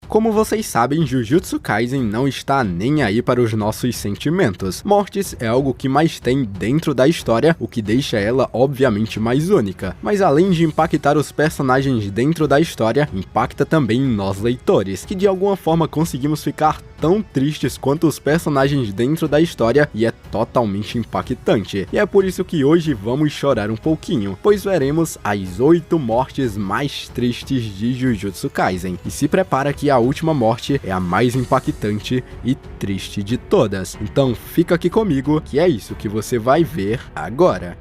Como vocês sabem, Jujutsu Kaisen não está nem aí para os nossos sentimentos. Mortes é algo que mais tem dentro da história, o que deixa ela obviamente mais única. Mas além de impactar os personagens dentro da história, impacta também nós leitores, que de alguma forma conseguimos ficar tão tristes quanto os personagens dentro da história, e é totalmente impactante. E é por isso que hoje vamos chorar um pouquinho, pois veremos as 8 mortes mais tristes de Jujutsu Kaisen. E se prepara que a última morte é a mais impactante e triste de todas. Então fica aqui comigo, que é isso que você vai ver agora.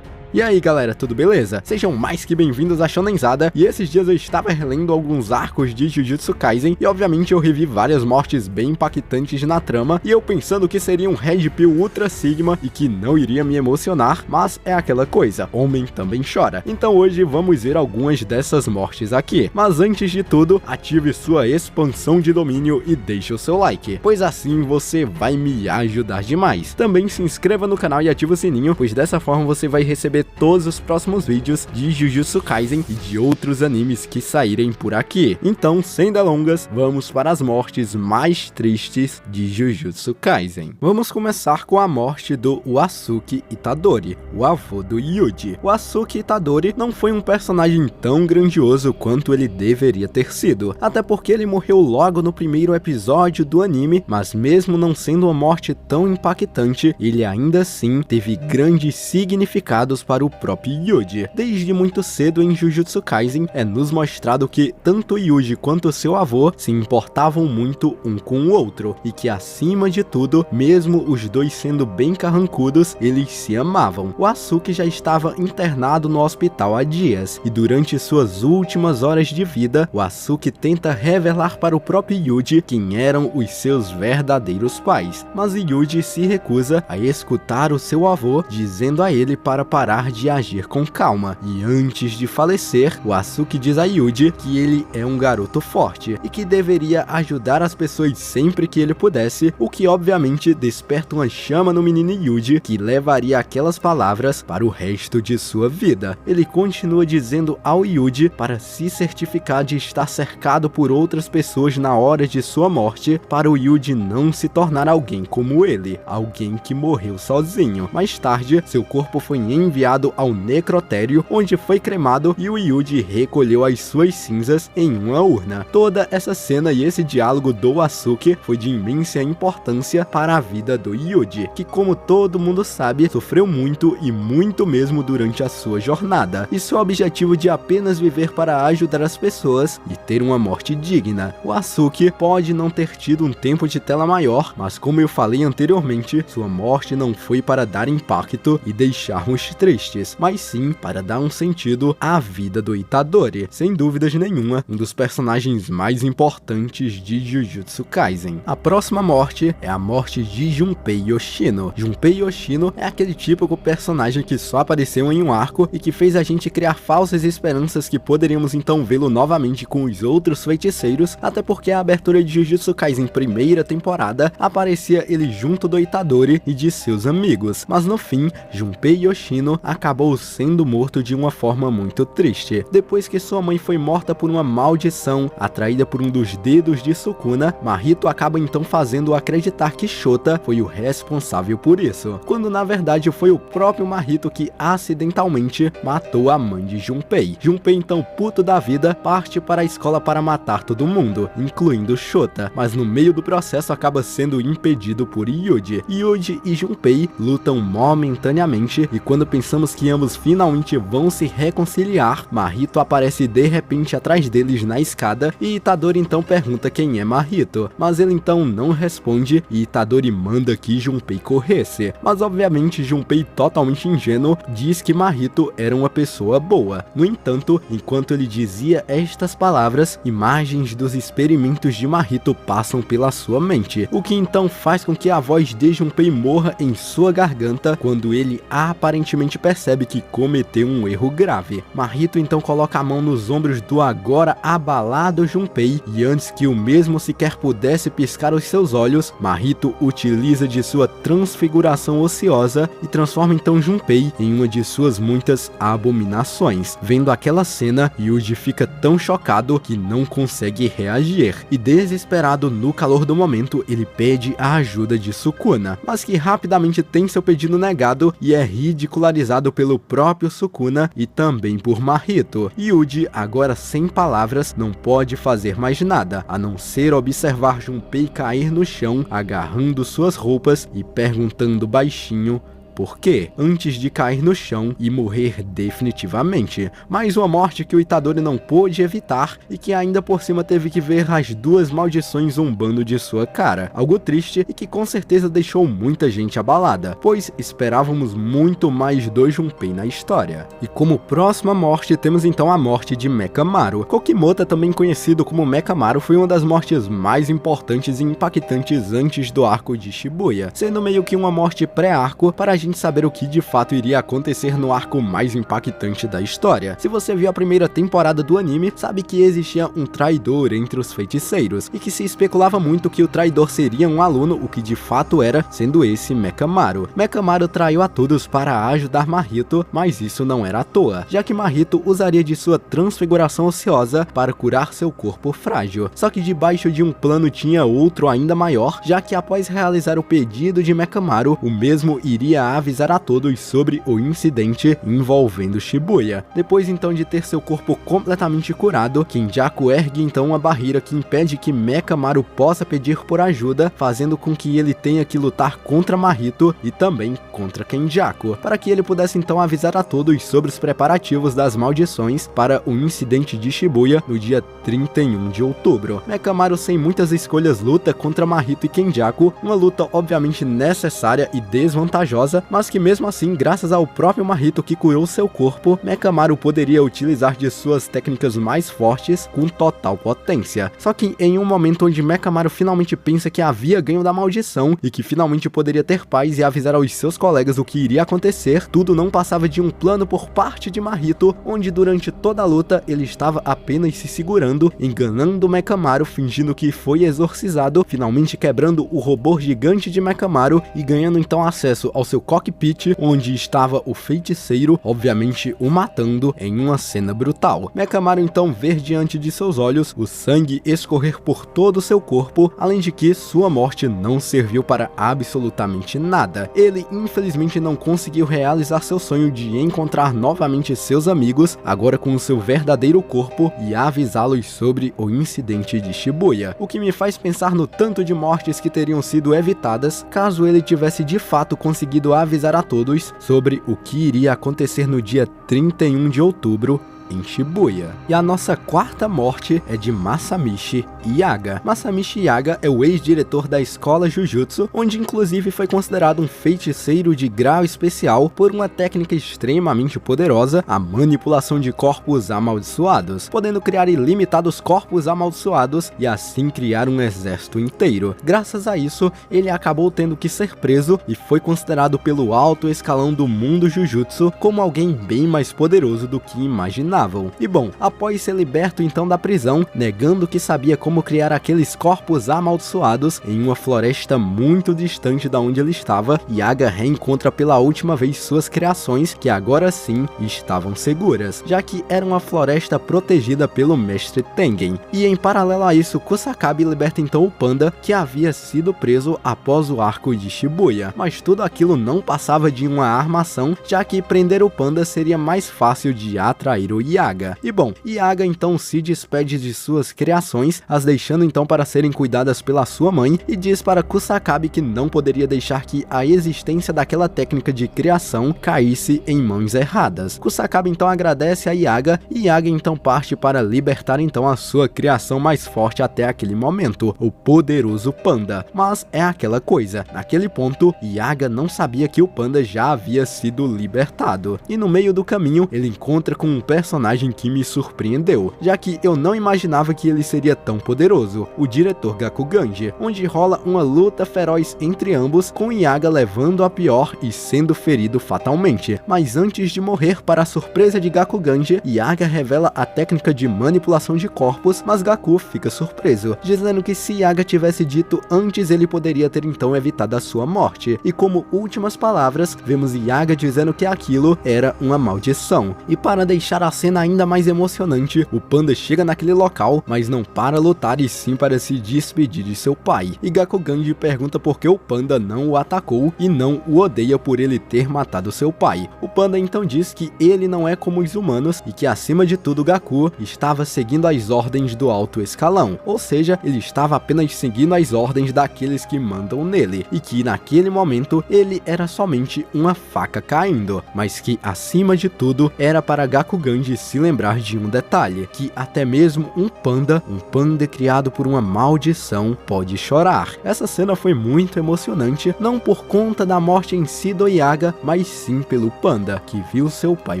E aí galera, tudo beleza? Sejam mais que bem-vindos à Shonenzada, e esses dias eu estava relendo alguns arcos de Jujutsu Kaisen, e obviamente eu revi várias mortes bem impactantes na trama, e eu pensando que seria um Red Pill Ultra Sigma e que não iria me emocionar, mas é aquela coisa, homem também chora. Então hoje vamos ver algumas dessas mortes aqui, mas antes de tudo, ative sua expansão de domínio e deixe o seu like, pois assim você vai me ajudar demais. Também se inscreva no canal e ative o sininho, pois dessa forma você vai receber todos os próximos vídeos de Jujutsu Kaisen e de outros animes que saírem por aqui. Então, sem delongas, vamos para as mortes mais tristes de Jujutsu Kaisen. Vamos começar com a morte do Wasuke Itadori, o avô do Yuji. O Wasuke Itadori não foi um personagem tão grandioso quanto ele deveria ter sido, até porque ele morreu logo no primeiro episódio do anime, mas mesmo não sendo uma morte tão impactante, ele ainda assim teve grandes significados para o próprio Yuji. Desde muito cedo em Jujutsu Kaisen é nos mostrado que tanto Yuji quanto seu avô se importavam muito um com o outro, e que acima de tudo, mesmo os dois sendo bem carrancudos, eles se amavam. O Wasuke já estava internado no hospital há dias, e durante suas últimas horas de vida, o Wasuke tenta revelar para o próprio Yuji quem eram os seus verdadeiros pais, mas Yuji se recusa a escutar o seu avô, dizendo a ele para parar de agir com calma. E antes de falecer, o Wasuke diz a Yuji que ele é um garoto forte e que deveria ajudar as pessoas sempre que ele pudesse, o que obviamente desperta uma chama no menino Yuji que levaria aquelas palavras para o resto de sua vida. Ele continua dizendo ao Yuji para se certificar de estar cercado por outras pessoas na hora de sua morte, para o Yuji não se tornar alguém como ele, alguém que morreu sozinho. Mais tarde, seu corpo foi enviado ao necrotério, onde foi cremado, e o Yuji recolheu as suas cinzas em uma urna. Toda essa cena e esse diálogo do Wasuke foi de imensa importância para a vida do Yuji, que, como todo mundo sabe, sofreu muito e muito mesmo durante a sua jornada, e seu objetivo de apenas viver para ajudar as pessoas e ter uma morte digna. O Wasuke pode não ter tido um tempo de tela maior, mas como eu falei anteriormente, sua morte não foi para dar impacto e deixar-nos tristes, mas sim para dar um sentido à vida do Itadori. Sem dúvidas nenhuma, um dos personagens mais importantes de Jujutsu Kaisen. A próxima morte é a morte de Junpei Yoshino. Junpei Yoshino é aquele típico personagem que só apareceu em um arco e que fez a gente criar falsas esperanças que poderíamos então vê-lo novamente com os outros feiticeiros, até porque a abertura de Jujutsu Kaisen primeira temporada aparecia ele junto do Itadori e de seus amigos, mas no fim, Junpei Yoshino acabou sendo morto de uma forma muito triste. Depois que sua mãe foi morta por uma maldição atraída por um dos dedos de Sukuna, Mahito acaba então fazendo acreditar que Shota foi o responsável por isso, quando na verdade foi o próprio Mahito que acidentalmente matou a mãe de Junpei. Junpei então, puto da vida, parte para a escola para matar todo mundo, incluindo Shota, mas no meio do processo acaba sendo impedido por Yuji. Yuji e Junpei lutam momentaneamente, e quando pensamos que ambos finalmente vão se reconciliar, Mahito aparece de repente atrás deles na escada, e Itadori então pergunta quem é Mahito, mas ele então não responde, e Itadori manda que Junpei corresse, mas obviamente Junpei, totalmente ingênuo, diz que Mahito era uma pessoa boa. No entanto, enquanto ele dizia estas palavras, imagens dos experimentos de Mahito passam pela sua mente, o que então faz com que a voz de Junpei morra em sua garganta, quando ele aparentemente percebe que cometeu um erro grave. Mahito então coloca a mão nos ombros do agora abalado Junpei e antes que o mesmo sequer pudesse piscar os seus olhos, Mahito utiliza de sua transfiguração ociosa e transforma então Junpei em uma de suas muitas abominações. Vendo aquela cena, Yuji fica tão chocado que não consegue reagir e desesperado no calor do momento, ele pede a ajuda de Sukuna, mas que rapidamente tem seu pedido negado e é ridicularizado pelo próprio Sukuna e também por Mahito. Yuji, agora sem palavras, não pode fazer mais nada, a não ser observar Junpei cair no chão, agarrando suas roupas e perguntando baixinho por quê, antes de cair no chão e morrer definitivamente. Mais uma morte que o Itadori não pôde evitar e que ainda por cima teve que ver as duas maldições zombando de sua cara. Algo triste e que com certeza deixou muita gente abalada, pois esperávamos muito mais do Junpei na história. E como próxima morte temos então a morte de Mekamaru. Kokimota, também conhecido como Mekamaru, foi uma das mortes mais importantes e impactantes antes do arco de Shibuya, sendo meio que uma morte pré-arco para a gente saber o que de fato iria acontecer no arco mais impactante da história. Se você viu a primeira temporada do anime, sabe que existia um traidor entre os feiticeiros, e que se especulava muito que o traidor seria um aluno, o que de fato era, sendo esse Mekamaru. Mekamaru traiu a todos para ajudar Mahito, mas isso não era à toa, já que Mahito usaria de sua transfiguração ociosa para curar seu corpo frágil. Só que debaixo de um plano tinha outro ainda maior, já que após realizar o pedido de Mekamaru, o mesmo iria avisar a todos sobre o incidente envolvendo Shibuya. Depois então de ter seu corpo completamente curado, Kenjaku ergue então uma barreira que impede que Mekamaru possa pedir por ajuda, fazendo com que ele tenha que lutar contra Mahito e também contra Kenjaku, para que ele pudesse então avisar a todos sobre os preparativos das maldições para o incidente de Shibuya no dia 31 de outubro. Mekamaru, sem muitas escolhas, luta contra Mahito e Kenjaku, uma luta obviamente necessária e desvantajosa, mas que mesmo assim, graças ao próprio Mahito que curou seu corpo, Mekamaru poderia utilizar de suas técnicas mais fortes com total potência. Só que em um momento onde Mekamaru finalmente pensa que havia ganho da maldição e que finalmente poderia ter paz e avisar aos seus colegas o que iria acontecer, tudo não passava de um plano por parte de Mahito, onde durante toda a luta ele estava apenas se segurando, enganando Mekamaru, fingindo que foi exorcizado, finalmente quebrando o robô gigante de Mekamaru e ganhando então acesso ao seu cockpit, onde estava o feiticeiro, obviamente o matando em uma cena brutal. Mekamaru então vê diante de seus olhos o sangue escorrer por todo o seu corpo, além de que sua morte não serviu para absolutamente nada. Ele infelizmente não conseguiu realizar seu sonho de encontrar novamente seus amigos, agora com o seu verdadeiro corpo, e avisá-los sobre o incidente de Shibuya, o que me faz pensar no tanto de mortes que teriam sido evitadas caso ele tivesse de fato conseguido avisar a todos sobre o que iria acontecer no dia 31 de outubro em Shibuya. E a nossa quarta morte é de Masamichi Yaga. Masamichi Yaga é o ex-diretor da escola Jujutsu, onde inclusive foi considerado um feiticeiro de grau especial por uma técnica extremamente poderosa, a manipulação de corpos amaldiçoados, podendo criar ilimitados corpos amaldiçoados e assim criar um exército inteiro. Graças a isso, ele acabou tendo que ser preso e foi considerado pelo alto escalão do mundo Jujutsu como alguém bem mais poderoso do que imaginavam. E bom, após ser liberto então da prisão, negando que sabia como criar aqueles corpos amaldiçoados em uma floresta muito distante da onde ele estava, Yaga reencontra pela última vez suas criações, que agora sim estavam seguras, já que era uma floresta protegida pelo mestre Tengen. E em paralelo a isso, Kusakabe liberta então o panda, que havia sido preso após o arco de Shibuya, mas tudo aquilo não passava de uma armação, já que prender o panda seria mais fácil de atrair o Yaga. E bom, Yaga então se despede de suas criações, as deixando então para serem cuidadas pela sua mãe, e diz para Kusakabe que não poderia deixar que a existência daquela técnica de criação caísse em mãos erradas. Kusakabe então agradece a Yaga, e Yaga então parte para libertar então a sua criação mais forte até aquele momento, o poderoso panda. Mas é aquela coisa, naquele ponto, Yaga não sabia que o panda já havia sido libertado, e no meio do caminho ele encontra com um personagem personagem que me surpreendeu, já que eu não imaginava que ele seria tão poderoso, o diretor Gakuganji, onde rola uma luta feroz entre ambos, com Yaga levando a pior e sendo ferido fatalmente. Mas antes de morrer, para a surpresa de Gakuganji, Yaga revela a técnica de manipulação de corpos, mas Gaku fica surpreso, dizendo que se Yaga tivesse dito antes, ele poderia ter então evitado a sua morte. E como últimas palavras, vemos Yaga dizendo que aquilo era uma maldição. E para deixar a cena ainda mais emocionante, o panda chega naquele local, mas não para lutar e sim para se despedir de seu pai. E Gakuganji pergunta por que o panda não o atacou e não o odeia por ele ter matado seu pai. O panda então diz que ele não é como os humanos e que acima de tudo Gaku estava seguindo as ordens do alto escalão, ou seja, ele estava apenas seguindo as ordens daqueles que mandam nele, e que naquele momento ele era somente uma faca caindo, mas que acima de tudo era para Gakuganji se lembrar de um detalhe, que até mesmo um panda criado por uma maldição pode chorar. Essa cena foi muito emocionante, não por conta da morte em si do Yaga, mas sim pelo panda, que viu seu pai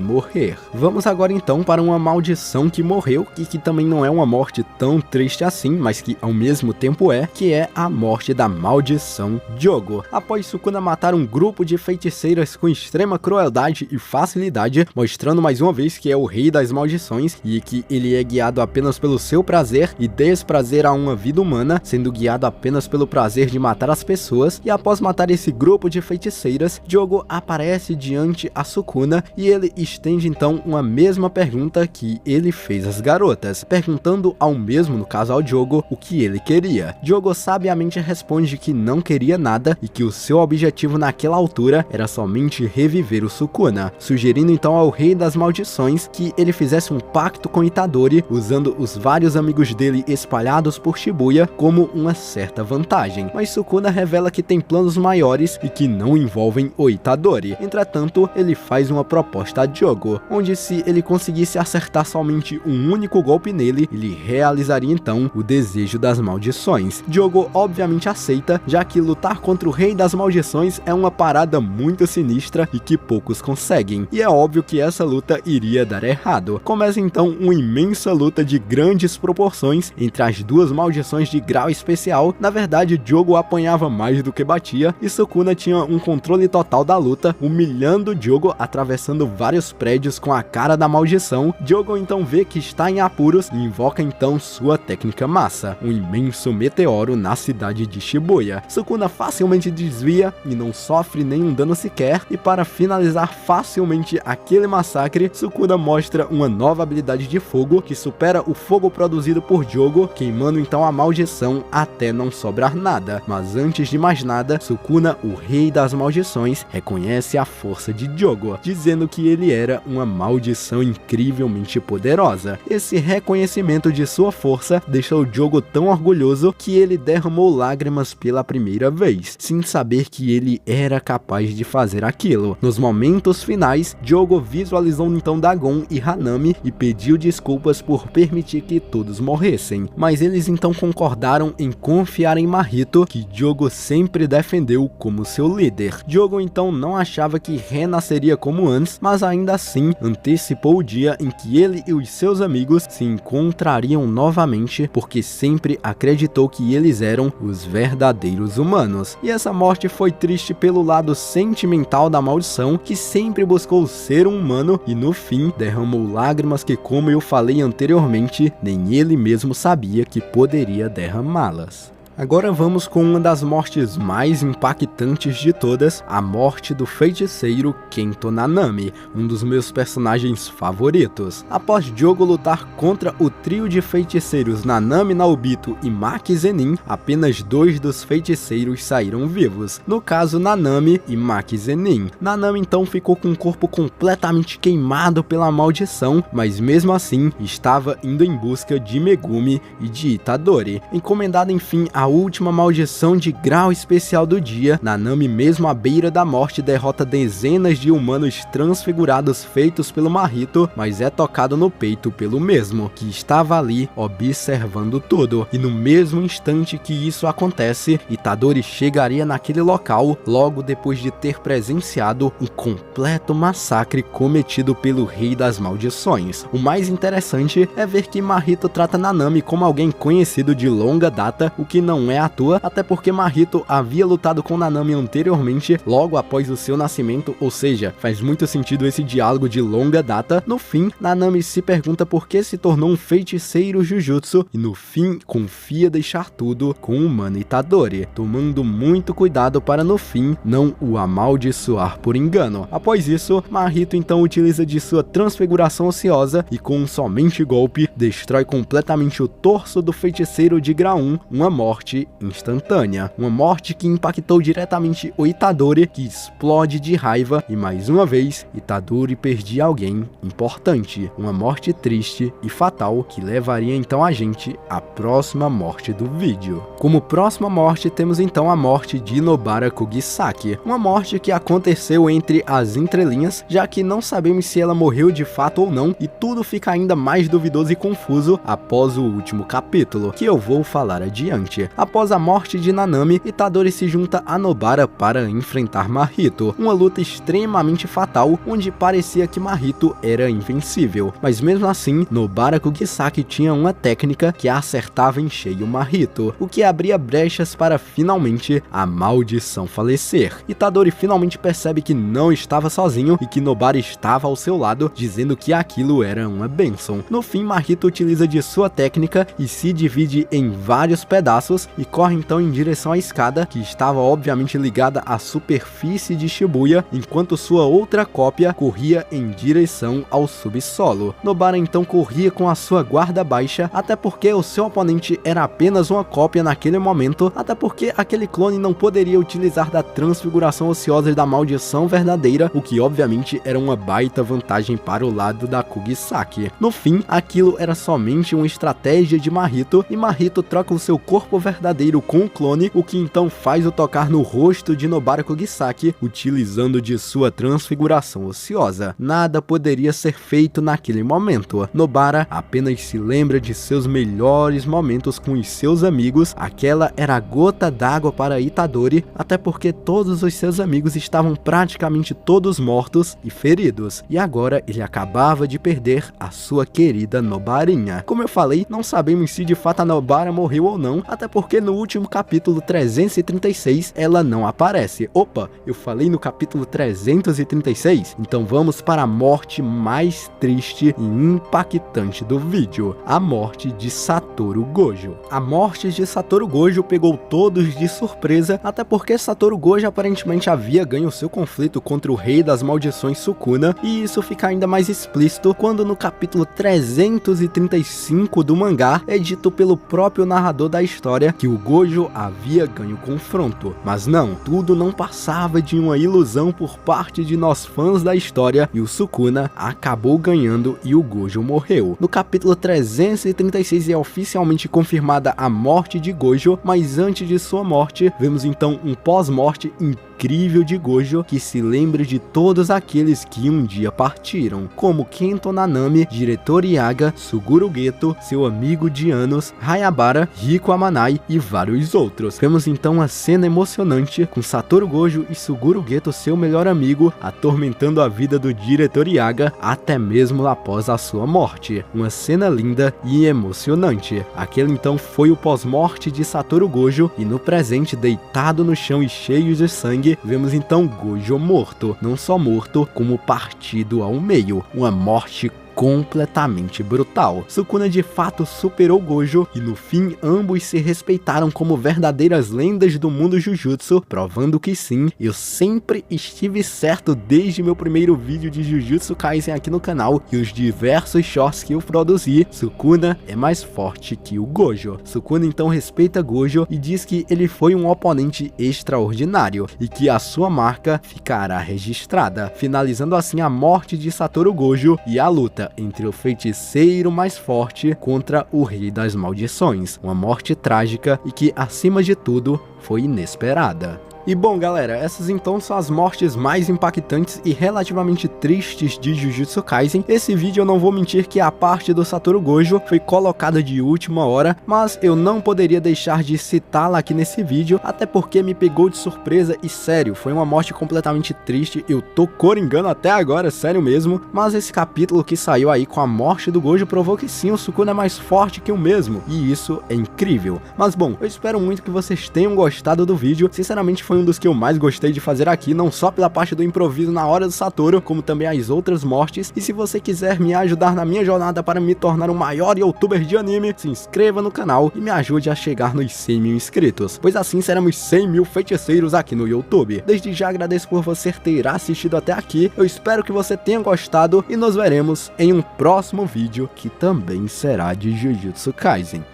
morrer. Vamos agora então para uma maldição que morreu, e que também não é uma morte tão triste assim, mas que ao mesmo tempo que é a morte da maldição Jogo. Após Sukuna matar um grupo de feiticeiras com extrema crueldade e facilidade, mostrando mais uma vez que é o rei das maldições e que ele é guiado apenas pelo seu prazer e desprazer a uma vida humana, sendo guiado apenas pelo prazer de matar as pessoas. E após matar esse grupo de feiticeiras, Jogo aparece diante a Sukuna e ele estende então uma mesma pergunta que ele fez às garotas, perguntando ao mesmo, no caso ao Jogo, o que ele queria. Jogo sabiamente responde que não queria nada e que o seu objetivo naquela altura era somente reviver o Sukuna, sugerindo então ao rei das maldições que ele fizesse um pacto com Itadori, usando os vários amigos dele espalhados por Shibuya como uma certa vantagem. Mas Sukuna revela que tem planos maiores e que não envolvem o Itadori. Entretanto, ele faz uma proposta a Jogo, onde se ele conseguisse acertar somente um único golpe nele, ele realizaria então o desejo das maldições. Jogo obviamente aceita, já que lutar contra o rei das maldições é uma parada muito sinistra e que poucos conseguem, e é óbvio que essa luta iria dar errado. Começa então uma imensa luta de grandes proporções entre as duas maldições de grau especial. Na verdade, Jogo apanhava mais do que batia, e Sukuna tinha um controle total da luta, humilhando Jogo, atravessando vários prédios com a cara da maldição. Jogo então vê que está em apuros e invoca então sua técnica massa, um imenso meteoro na cidade de Shibuya. Sukuna facilmente desvia e não sofre nenhum dano sequer, e para finalizar facilmente aquele massacre, Sukuna mostra uma nova habilidade de fogo que supera o fogo produzido por Jogo, queimando então a maldição até não sobrar nada. Mas antes de mais nada, Sukuna, o rei das maldições, reconhece a força de Jogo, dizendo que ele era uma maldição incrivelmente poderosa. Esse reconhecimento de sua força deixou Jogo tão orgulhoso que ele derramou lágrimas pela primeira vez, sem saber que ele era capaz de fazer aquilo. Nos momentos finais, Jogo visualizou então Dagon e Hanami e pediu desculpas por permitir que todos morressem, mas eles então concordaram em confiar em Mahito, que Jogo sempre defendeu como seu líder. Jogo então não achava que renasceria como antes, mas ainda assim antecipou o dia em que ele e os seus amigos se encontrariam novamente, porque sempre acreditou que eles eram os verdadeiros humanos. E essa morte foi triste pelo lado sentimental da maldição, que sempre buscou ser um humano e no fim derramou lágrimas que, como eu falei anteriormente, nem ele mesmo sabia que poderia derramá-las. Agora vamos com uma das mortes mais impactantes de todas, a morte do feiticeiro Kento Nanami, um dos meus personagens favoritos. Após Jogo lutar contra o trio de feiticeiros Nanami, Naobito e Maki Zenin, apenas 2 dos feiticeiros saíram vivos, no caso Nanami e Maki Zenin. Nanami então ficou com o corpo completamente queimado pela maldição, mas mesmo assim estava indo em busca de Megumi e de Itadori, encomendado enfim a última maldição de grau especial do dia, Nanami, mesmo à beira da morte, derrota dezenas de humanos transfigurados feitos pelo Mahito, mas é tocado no peito pelo mesmo, que estava ali observando tudo. E no mesmo instante que isso acontece, Itadori chegaria naquele local logo depois de ter presenciado um completo massacre cometido pelo Rei das Maldições. O mais interessante é ver que Mahito trata Nanami como alguém conhecido de longa data, o que não é à toa, até porque Mahito havia lutado com Nanami anteriormente, logo após o seu nascimento, ou seja, faz muito sentido esse diálogo de longa data. No fim, Nanami se pergunta por que se tornou um feiticeiro Jujutsu e no fim confia deixar tudo com o humano Itadori, tomando muito cuidado para no fim não o amaldiçoar por engano. Após isso, Mahito então utiliza de sua transfiguração ociosa e com um somente golpe destrói completamente o torso do feiticeiro de grau 1, uma morte instantânea. Uma morte que impactou diretamente o Itadori, que explode de raiva e mais uma vez Itadori perdia alguém importante. Uma morte triste e fatal que levaria então a gente à próxima morte do vídeo. Como próxima morte temos então a morte de Nobara Kugisaki, uma morte que aconteceu entre as entrelinhas, já que não sabemos se ela morreu de fato ou não, e tudo fica ainda mais duvidoso e confuso após o último capítulo, que eu vou falar adiante. Após a morte de Nanami, Itadori se junta a Nobara para enfrentar Mahito, uma luta extremamente fatal, onde parecia que Mahito era invencível, mas mesmo assim, Nobara Kugisaki tinha uma técnica que acertava em cheio Mahito, o que abria brechas para finalmente a maldição falecer. Itadori finalmente percebe que não estava sozinho e que Nobara estava ao seu lado, dizendo que aquilo era uma bênção. No fim, Mahito utiliza de sua técnica e se divide em vários pedaços e corre então em direção à escada, que estava obviamente ligada à superfície de Shibuya, enquanto sua outra cópia corria em direção ao subsolo. Nobara então corria com a sua guarda baixa, até porque o seu oponente era apenas uma cópia naquele momento, até porque aquele clone não poderia utilizar da transfiguração ociosa da maldição verdadeira, o que obviamente era uma baita vantagem para o lado da Kugisaki. No fim, aquilo era somente uma estratégia de Mahito, e Mahito troca o seu corpo verdadeiro com o clone, o que então faz o tocar no rosto de Nobara Kugisaki, utilizando de sua transfiguração ociosa. Nada poderia ser feito naquele momento. Nobara apenas se lembra de seus melhores momentos com os seus amigos, aquela era a gota d'água para Itadori, até porque todos os seus amigos estavam praticamente todos mortos e feridos, e agora ele acabava de perder a sua querida Nobarinha. Como eu falei, não sabemos se de fato a Nobara morreu ou não, até porque no último capítulo 336 ela não aparece. Opa, eu falei no capítulo 336? Então vamos para a morte mais triste e impactante do vídeo, a morte de Satoru Gojo. A morte de Satoru Gojo pegou todos de surpresa, até porque Satoru Gojo aparentemente havia ganho seu conflito contra o Rei das Maldições Sukuna, e isso fica ainda mais explícito quando no capítulo 335 do mangá é dito pelo próprio narrador da história que o Gojo havia ganho o confronto. Mas não, tudo não passava de uma ilusão por parte de nós fãs da história, e o Sukuna acabou ganhando e o Gojo morreu. No capítulo 336 é oficialmente confirmada a morte de Gojo, mas antes de sua morte, vemos então um pós-morte incrível de Gojo, que se lembra de todos aqueles que um dia partiram, como Kento Nanami, diretor Yaga, Suguru Geto, seu amigo de anos, Hayabara, Riko Amanai e vários outros. Vemos então uma cena emocionante com Satoru Gojo e Suguru Geto, seu melhor amigo, atormentando a vida do diretor Yaga até mesmo após a sua morte. Uma cena linda e emocionante. Aquele então foi o pós-morte de Satoru Gojo, e no presente, deitado no chão e cheio de sangue, vemos então Gojo morto, não só morto, como partido ao meio, uma morte completamente brutal. Sukuna de fato superou Gojo e no fim ambos se respeitaram como verdadeiras lendas do mundo Jujutsu, provando que sim, eu sempre estive certo desde meu primeiro vídeo de Jujutsu Kaisen aqui no canal e os diversos shorts que eu produzi. Sukuna é mais forte que o Gojo. Sukuna então respeita Gojo e diz que ele foi um oponente extraordinário e que a sua marca ficará registrada, finalizando assim a morte de Satoru Gojo e a luta luta entre o feiticeiro mais forte contra o Rei das Maldições, uma morte trágica e que, acima de tudo, foi inesperada. E bom galera, essas então são as mortes mais impactantes e relativamente tristes de Jujutsu Kaisen. Esse vídeo eu não vou mentir que a parte do Satoru Gojo foi colocada de última hora, mas eu não poderia deixar de citá-la aqui nesse vídeo, até porque me pegou de surpresa e sério, foi uma morte completamente triste, eu tô coringando até agora, sério mesmo, mas esse capítulo que saiu aí com a morte do Gojo provou que sim, o Sukuna é mais forte que o mesmo, e isso é incrível. Mas bom, eu espero muito que vocês tenham gostado do vídeo, sinceramente foi um dos que eu mais gostei de fazer aqui, não só pela parte do improviso na hora do Satoru, como também as outras mortes. E se você quiser me ajudar na minha jornada para me tornar o maior youtuber de anime, se inscreva no canal e me ajude a chegar nos 100 mil inscritos, pois assim seremos 100 mil feiticeiros aqui no YouTube. Desde já agradeço por você ter assistido até aqui, eu espero que você tenha gostado e nos veremos em um próximo vídeo que também será de Jujutsu Kaisen.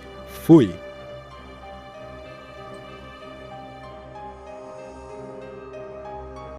Fui!